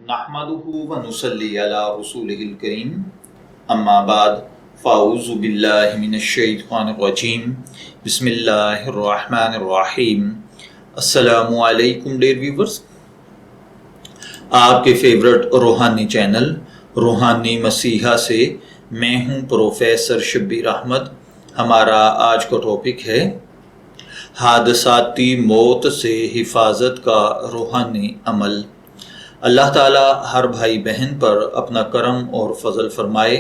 नहमदुहु व नुसल्ली अला रसूलिहिल करीम अम्मा बाद फ़ाऊज़ु बिल्लाहि मिनश शैतानिर रजीम बिस्मिल्लाहिर रहमानिर रहीम। अस्सलामु अलैकुम डियर व्यूअर्स, आपके फेवरेट रूहानी चैनल रूहानी मसीहा से मैं हूं प्रोफेसर शब्बीर अहमद। हमारा आज का टॉपिक है हादसाती मौत से हिफाजत का रूहानी अमल। अल्लाह ताला हर भाई बहन पर अपना करम और फजल फरमाए।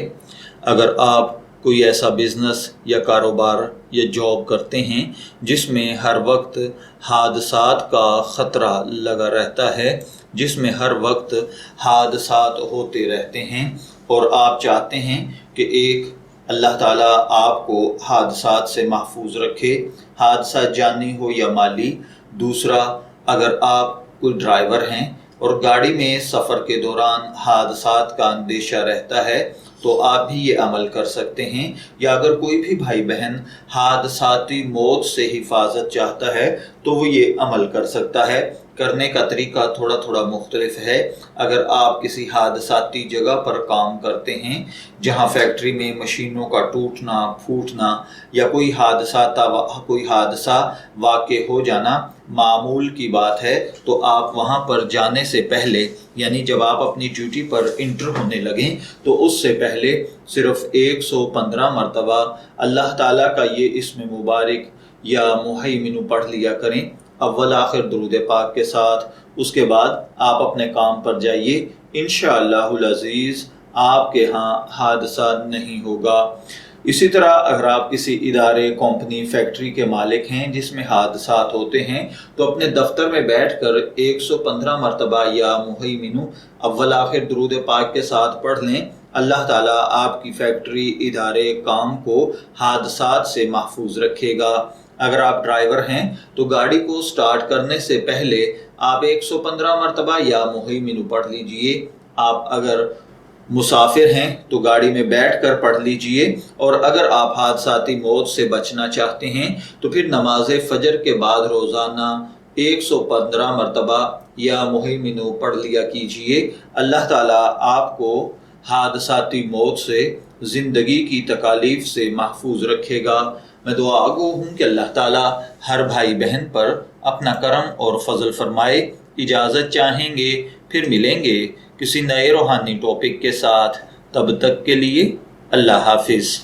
अगर आप कोई ऐसा बिज़नेस या कारोबार या जॉब करते हैं जिसमें हर वक्त हादसात का ख़तरा लगा रहता है, जिसमें हर वक्त हादसात होते रहते हैं और आप चाहते हैं कि एक अल्लाह ताला आपको हादसात से महफूज रखे, हादसा जानी हो या माली। दूसरा, अगर आप कोई ड्राइवर हैं और गाड़ी में सफ़र के दौरान हादसात का अंदेशा रहता है तो आप भी ये अमल कर सकते हैं। या अगर कोई भी भाई बहन हादसाती मौत से हिफाजत चाहता है तो वो ये अमल कर सकता है। करने का तरीका थोड़ा थोड़ा मुख्तलिफ है। अगर आप किसी हादसाती जगह पर काम करते हैं जहां फैक्ट्री में मशीनों का टूटना फूटना या कोई हादसा वाक़े हो जाना मामूल की बात है, तो आप वहां पर जाने से पहले, यानी जब आप अपनी ड्यूटी पर इंटर होने लगें तो उससे पहले सिर्फ 115 मरतबा अल्लाह ताला का ये इस्म मुबारक या मुहैमिनु पढ़ लिया करें, अव्वल आखिर दुरूद पाक के साथ। उसके बाद आप अपने काम पर जाइए, इंशाअल्लाहुल अज़ीज़ आपके यहाँ हादसा नहीं होगा। इसी तरह अगर आप किसी इदारे, कंपनी, फैक्ट्री के मालिक हैं जिसमें हादसात होते हैं तो अपने दफ्तर में बैठकर 115 मरतबा या मुहैमिनु अव्वल आखिर दुरूद पाक के साथ पढ़ लें। अल्लाह ताला आपकी फैक्ट्री, इदारे, काम को हादसात से महफूज रखेगा। अगर आप ड्राइवर हैं तो गाड़ी को स्टार्ट करने से पहले आप 115 मरतबा या मुहैमिनु पढ़ लीजिए। आप अगर मुसाफिर हैं तो गाड़ी में बैठकर पढ़ लीजिए। और अगर आप हादसाती मौत से बचना चाहते हैं तो फिर नमाज फजर के बाद रोज़ाना 115 मरतबा या मुहैमिनु पढ़ लिया कीजिए। अल्लाह ताला आपको हादसाती मौत से, ज़िंदगी की तकालीफ से महफूज रखेगा। मैं दुआ गो हूँ कि अल्लाह ताला हर भाई बहन पर अपना करम और फजल फरमाए। इजाज़त चाहेंगे, फिर मिलेंगे किसी नए रूहानी टॉपिक के साथ। तब तक के लिए अल्लाह हाफिज़।